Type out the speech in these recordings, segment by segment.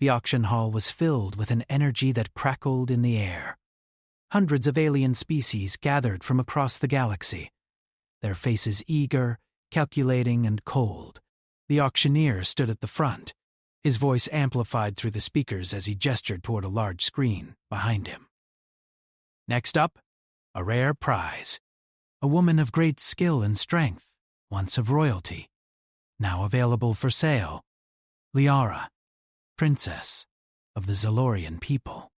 The auction hall was filled with an energy that crackled in the air. Hundreds of alien species gathered from across the galaxy, their faces eager, calculating, and cold. The auctioneer stood at the front, his voice amplified through the speakers as he gestured toward a large screen behind him. Next up, a rare prize. A woman of great skill and strength, once of royalty, now available for sale. Liara, princess of the Zalorian people,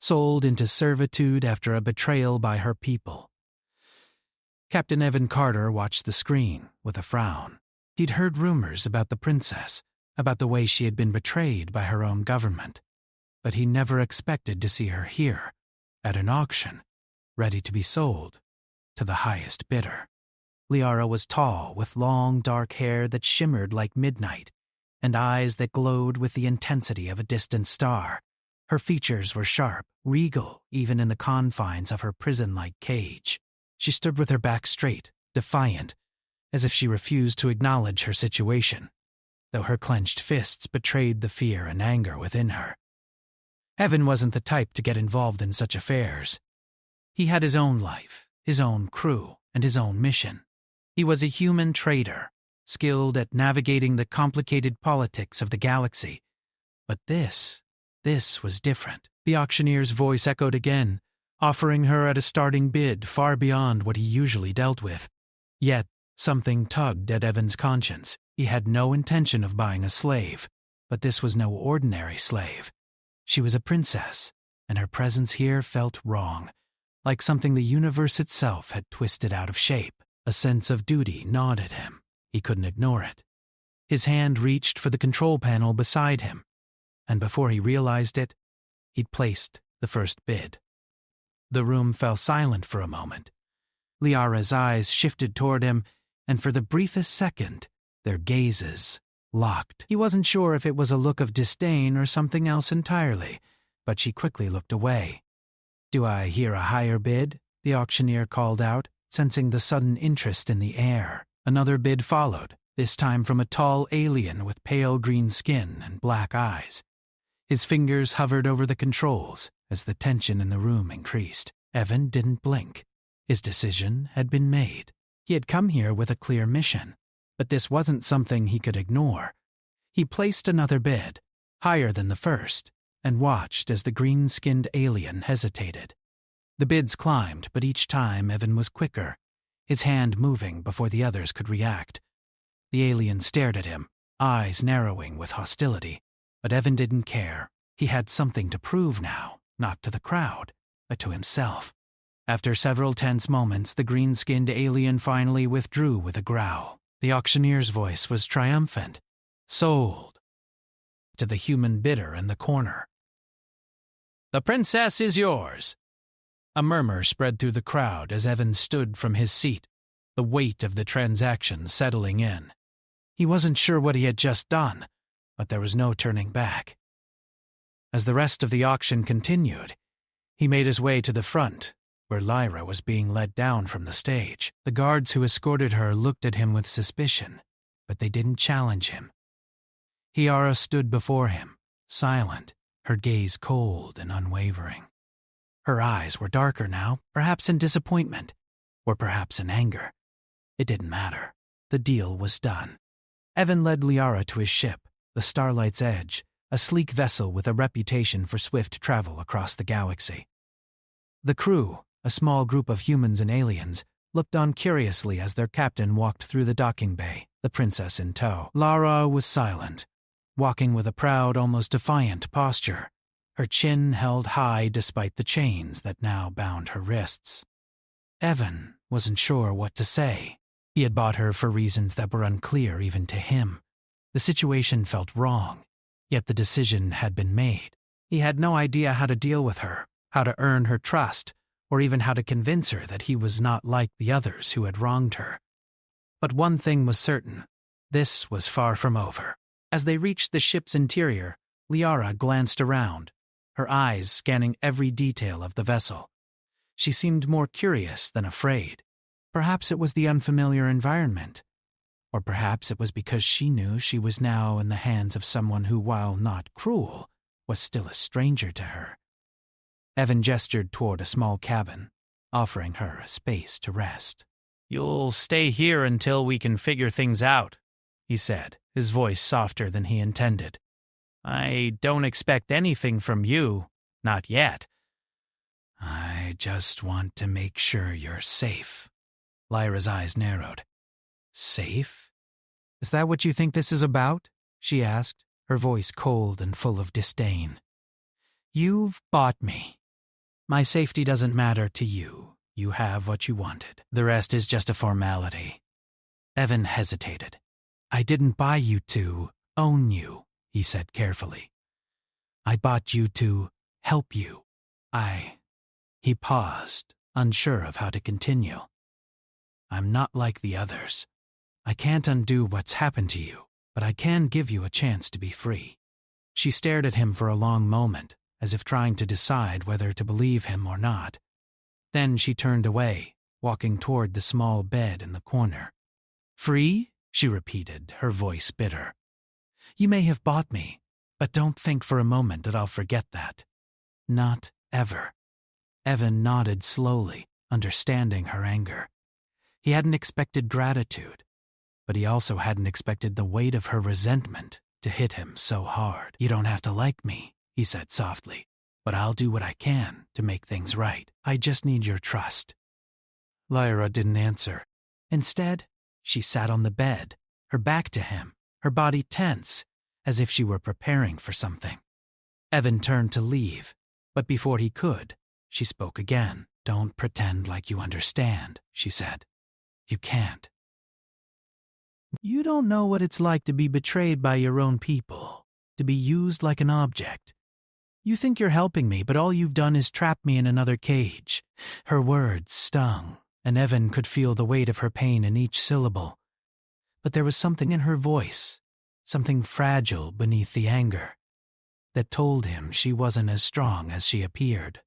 sold into servitude after a betrayal by her people. Captain Evan Carter watched the screen with a frown. He'd heard rumors about the princess, about the way she had been betrayed by her own government, but he never expected to see her here, at an auction, ready to be sold to the highest bidder. Liara was tall, with long, dark hair that shimmered like midnight, and eyes that glowed with the intensity of a distant star. Her features were sharp, regal, even in the confines of her prison-like cage. She stood with her back straight, defiant, as if she refused to acknowledge her situation, though her clenched fists betrayed the fear and anger within her. Evan wasn't the type to get involved in such affairs. He had his own life, his own crew, and his own mission. He was a human trader, skilled at navigating the complicated politics of the galaxy. But this was different. The auctioneer's voice echoed again, offering her at a starting bid far beyond what he usually dealt with. Yet, something tugged at Evan's conscience. He had no intention of buying a slave, but this was no ordinary slave. She was a princess, and her presence here felt wrong, like something the universe itself had twisted out of shape. A sense of duty gnawed at him. He couldn't ignore it. His hand reached for the control panel beside him, and before he realized it, he'd placed the first bid. The room fell silent for a moment. Liara's eyes shifted toward him, and for the briefest second, their gazes locked. He wasn't sure if it was a look of disdain or something else entirely, but she quickly looked away. "Do I hear a higher bid?" the auctioneer called out, sensing the sudden interest in the air. Another bid followed, this time from a tall alien with pale green skin and black eyes. His fingers hovered over the controls as the tension in the room increased. Evan didn't blink. His decision had been made. He had come here with a clear mission, but this wasn't something he could ignore. He placed another bid, higher than the first, and watched as the green-skinned alien hesitated. The bids climbed, but each time Evan was quicker, his hand moving before the others could react. The alien stared at him, eyes narrowing with hostility, but Evan didn't care. He had something to prove now, not to the crowd, but to himself. After several tense moments, the green-skinned alien finally withdrew with a growl. The auctioneer's voice was triumphant. "Sold." To the human bidder in the corner. "The princess is yours." A murmur spread through the crowd as Evan stood from his seat, the weight of the transaction settling in. He wasn't sure what he had just done, but there was no turning back. As the rest of the auction continued, he made his way to the front, where Lyra was being led down from the stage. The guards who escorted her looked at him with suspicion, but they didn't challenge him. Liara stood before him, silent, her gaze cold and unwavering. Her eyes were darker now, perhaps in disappointment, or perhaps in anger. It didn't matter. The deal was done. Evan led Liara to his ship, the Starlight's Edge, a sleek vessel with a reputation for swift travel across the galaxy. The crew, a small group of humans and aliens, looked on curiously as their captain walked through the docking bay, the princess in tow. Lara was silent, walking with a proud, almost defiant posture, her chin held high despite the chains that now bound her wrists. Evan wasn't sure what to say. He had bought her for reasons that were unclear even to him. The situation felt wrong, yet the decision had been made. He had no idea how to deal with her, how to earn her trust, or even how to convince her that he was not like the others who had wronged her. But one thing was certain. This was far from over. As they reached the ship's interior, Liara glanced around, her eyes scanning every detail of the vessel. She seemed more curious than afraid. Perhaps it was the unfamiliar environment, or perhaps it was because she knew she was now in the hands of someone who, while not cruel, was still a stranger to her. Evan gestured toward a small cabin, offering her a space to rest. "You'll stay here until we can figure things out," he said, his voice softer than he intended. "I don't expect anything from you, not yet." "I just want to make sure you're safe." Lyra's eyes narrowed. "Safe? Is that what you think this is about?" she asked, her voice cold and full of disdain. "You've bought me. My safety doesn't matter to you. You have what you wanted. The rest is just a formality." Evan hesitated. "I didn't buy you to own you," he said carefully. "I bought you to help you. He paused, unsure of how to continue. "I'm not like the others. I can't undo what's happened to you, but I can give you a chance to be free." She stared at him for a long moment, as if trying to decide whether to believe him or not. Then she turned away, walking toward the small bed in the corner. "Free?" she repeated, her voice bitter. "You may have bought me, but don't think for a moment that I'll forget that. Not ever." Evan nodded slowly, understanding her anger. He hadn't expected gratitude, but he also hadn't expected the weight of her resentment to hit him so hard. "You don't have to like me," he said softly, "but I'll do what I can to make things right. I just need your trust." Lyra didn't answer. Instead, she sat on the bed, her back to him, her body tense, as if she were preparing for something. Evan turned to leave, but before he could, she spoke again. "Don't pretend like you understand," she said. "You can't. You don't know what it's like to be betrayed by your own people, to be used like an object. You think you're helping me, but all you've done is trap me in another cage." Her words stung, and Evan could feel the weight of her pain in each syllable. But there was something in her voice, something fragile beneath the anger, that told him she wasn't as strong as she appeared.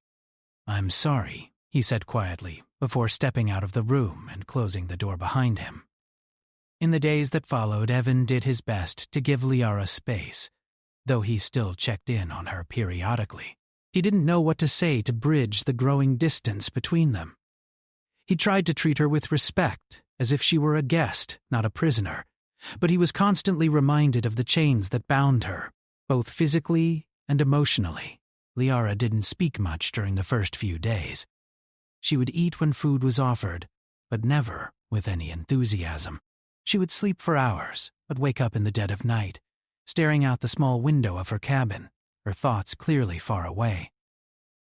"I'm sorry," he said quietly, before stepping out of the room and closing the door behind him. In the days that followed, Evan did his best to give Liara space, though he still checked in on her periodically. He didn't know what to say to bridge the growing distance between them. He tried to treat her with respect, as if she were a guest, not a prisoner, but he was constantly reminded of the chains that bound her, both physically and emotionally. Liara didn't speak much during the first few days. She would eat when food was offered, but never with any enthusiasm. She would sleep for hours, but wake up in the dead of night, staring out the small window of her cabin, her thoughts clearly far away.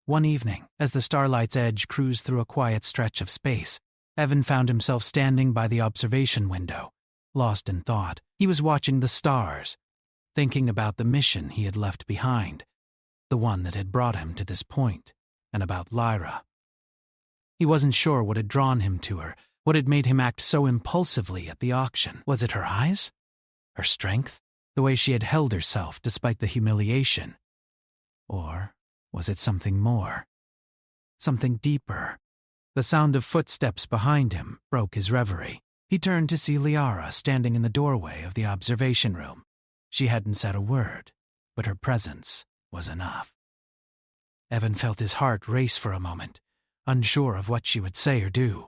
One evening, as the starlight's edge cruised through a quiet stretch of space, Evan found himself standing by the observation window, lost in thought. He was watching the stars, thinking about the mission he had left behind, the one that had brought him to this point, and about Lyra. He wasn't sure what had drawn him to her, what had made him act so impulsively at the auction. Was it her eyes? Her strength? The way she had held herself despite the humiliation? Or was it something more? Something deeper? The sound of footsteps behind him broke his reverie. He turned to see Liara standing in the doorway of the observation room. She hadn't said a word, but her presence was enough. Evan felt his heart race for a moment, unsure of what she would say or do.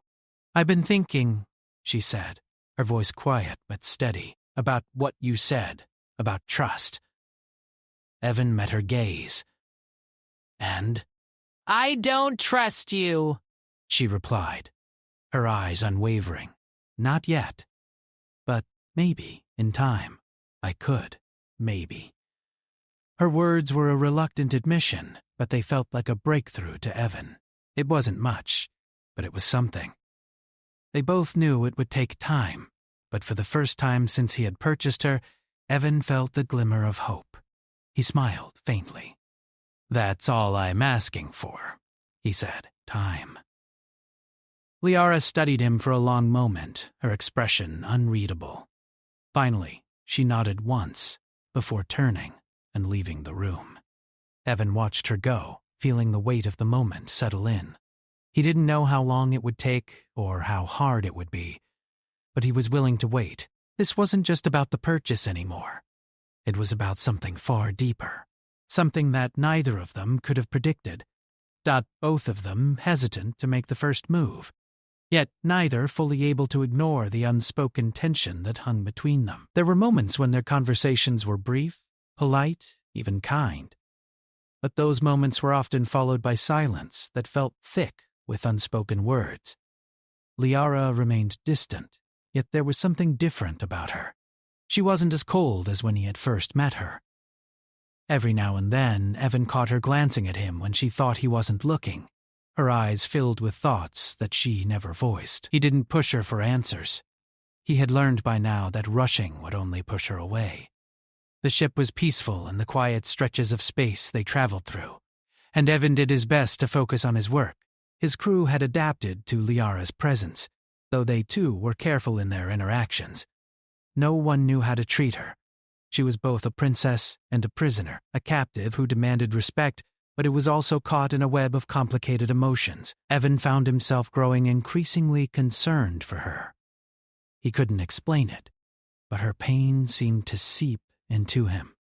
"I've been thinking," she said, her voice quiet but steady, "about what you said, about trust." Evan met her gaze. "And?" "I don't trust you," she replied, her eyes unwavering. "Not yet. But maybe, in time, I could. Maybe." Her words were a reluctant admission, but they felt like a breakthrough to Evan. It wasn't much, but it was something. They both knew it would take time, but for the first time since he had purchased her, Evan felt a glimmer of hope. He smiled faintly. "That's all I'm asking for," he said. "Time." Liara studied him for a long moment, her expression unreadable. Finally, she nodded once, before turning and leaving the room. Evan watched her go, feeling the weight of the moment settle in. He didn't know how long it would take or how hard it would be, but he was willing to wait. This wasn't just about the purchase anymore. It was about something far deeper. something that neither of them could have predicted, got both of them hesitant to make the first move, yet neither fully able to ignore the unspoken tension that hung between them. There were moments when their conversations were brief, polite, even kind. But those moments were often followed by silence that felt thick with unspoken words. Liara remained distant, yet there was something different about her. She wasn't as cold as when he had first met her. Every now and then, Evan caught her glancing at him when she thought he wasn't looking, her eyes filled with thoughts that she never voiced. He didn't push her for answers. He had learned by now that rushing would only push her away. The ship was peaceful in the quiet stretches of space they traveled through, and Evan did his best to focus on his work. His crew had adapted to Liara's presence, though they too were careful in their interactions. No one knew how to treat her. She was both a princess and a prisoner, a captive who demanded respect, but it was also caught in a web of complicated emotions. Evan found himself growing increasingly concerned for her. He couldn't explain it, but her pain seemed to seep into him.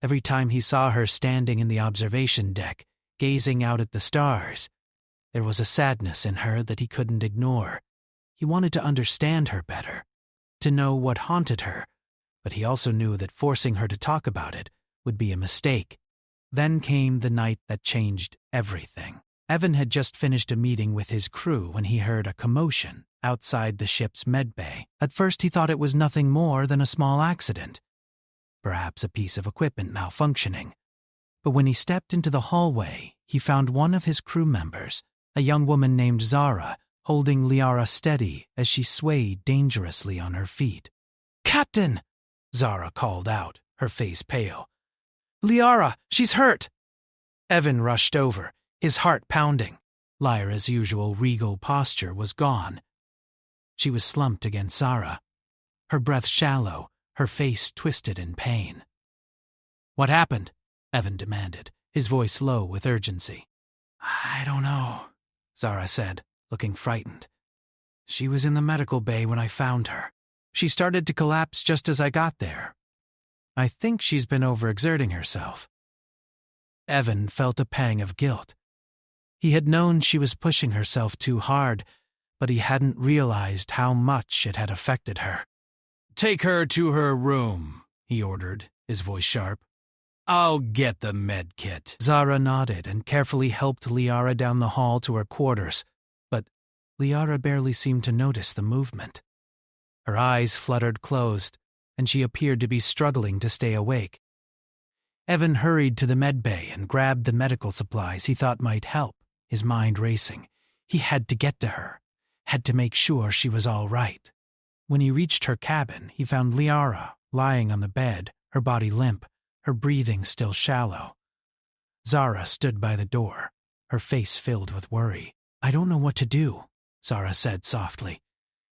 Every time he saw her standing in the observation deck, gazing out at the stars, there was a sadness in her that he couldn't ignore. He wanted to understand her better, to know what haunted her, but he also knew that forcing her to talk about it would be a mistake. Then came the night that changed everything. Evan had just finished a meeting with his crew when he heard a commotion outside the ship's medbay. At first he thought it was nothing more than a small accident, perhaps a piece of equipment malfunctioning. But when he stepped into the hallway, he found one of his crew members, a young woman named Zara, holding Liara steady as she swayed dangerously on her feet. "Captain!" Zara called out, her face pale. "Liara, she's hurt!" Evan rushed over, his heart pounding. Lyra's usual regal posture was gone. She was slumped against Zara, her breath shallow, her face twisted in pain. "What happened?" Evan demanded, his voice low with urgency. "I don't know," Zara said, looking frightened. "She was in the medical bay when I found her. She started to collapse just as I got there. I think she's been overexerting herself." Evan felt a pang of guilt. He had known she was pushing herself too hard, but he hadn't realized how much it had affected her. "Take her to her room," he ordered, his voice sharp. "I'll get the med kit." Zara nodded and carefully helped Liara down the hall to her quarters, but Liara barely seemed to notice the movement. Her eyes fluttered closed, and she appeared to be struggling to stay awake. Evan hurried to the medbay and grabbed the medical supplies he thought might help, his mind racing. He had to get to her, had to make sure she was all right. When he reached her cabin, he found Liara lying on the bed, her body limp, her breathing still shallow. Zara stood by the door, her face filled with worry. "I don't know what to do," Zara said softly.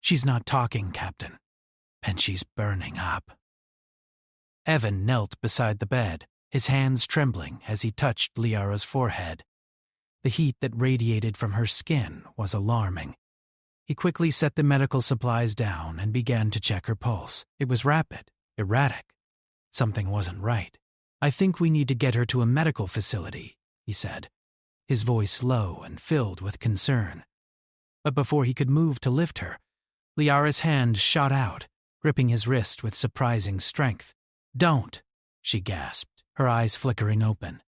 "She's not talking, Captain, and she's burning up." Evan knelt beside the bed, his hands trembling as he touched Liara's forehead. The heat that radiated from her skin was alarming. He quickly set the medical supplies down and began to check her pulse. It was rapid, erratic. Something wasn't right. "I think we need to get her to a medical facility," he said, his voice low and filled with concern. But before he could move to lift her, Liara's hand shot out, gripping his wrist with surprising strength. "Don't," she gasped, her eyes flickering open.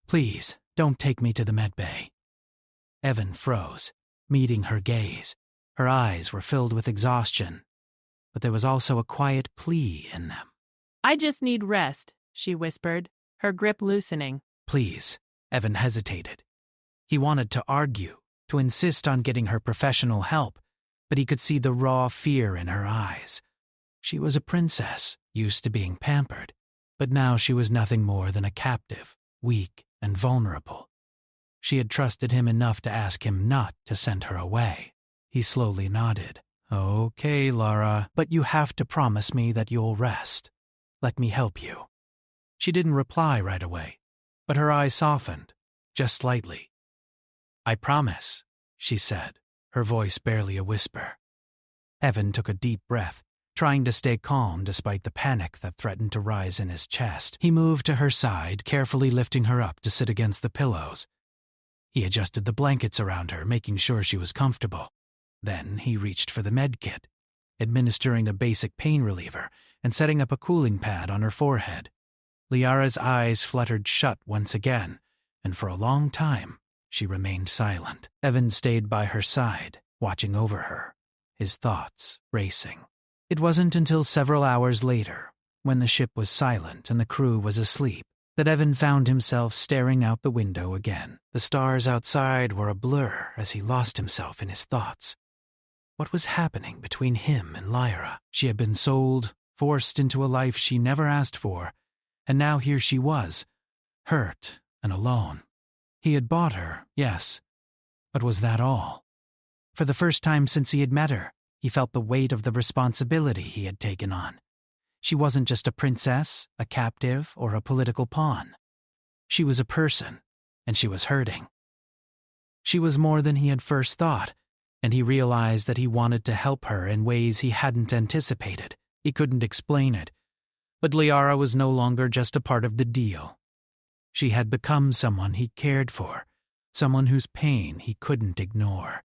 "Please, don't take me to the medbay." Evan froze, meeting her gaze. Her eyes were filled with exhaustion, but there was also a quiet plea in them. "I just need rest," she whispered, her grip loosening. "Please," Evan hesitated. He wanted to argue, to insist on getting her professional help, but he could see the raw fear in her eyes. She was a princess, used to being pampered, but now she was nothing more than a captive, weak and vulnerable. She had trusted him enough to ask him not to send her away. He slowly nodded. "Okay, Lara, but you have to promise me that you'll rest. Let me help you." She didn't reply right away, but her eyes softened, just slightly. "I promise," she said, her voice barely a whisper. Evan took a deep breath, Trying to stay calm despite the panic that threatened to rise in his chest, he moved to her side, carefully lifting her up to sit against the pillows. He adjusted the blankets around her, making sure she was comfortable. Then he reached for the med kit, administering a basic pain reliever and setting up a cooling pad on her forehead. Liara's eyes fluttered shut once again, and for a long time she remained silent. Evan stayed by her side, watching over her, his thoughts racing. It wasn't until several hours later, when the ship was silent and the crew was asleep, that Evan found himself staring out the window again. The stars outside were a blur as he lost himself in his thoughts. What was happening between him and Lyra? She had been sold, forced into a life she never asked for, and now here she was, hurt and alone. He had bought her, yes, but was that all? For the first time since he had met her, he felt the weight of the responsibility he had taken on. She wasn't just a princess, a captive, or a political pawn. She was a person, and she was hurting. She was more than he had first thought, and he realized that he wanted to help her in ways he hadn't anticipated. He couldn't explain it, but Liara was no longer just a part of the deal. She had become someone he cared for, someone whose pain he couldn't ignore.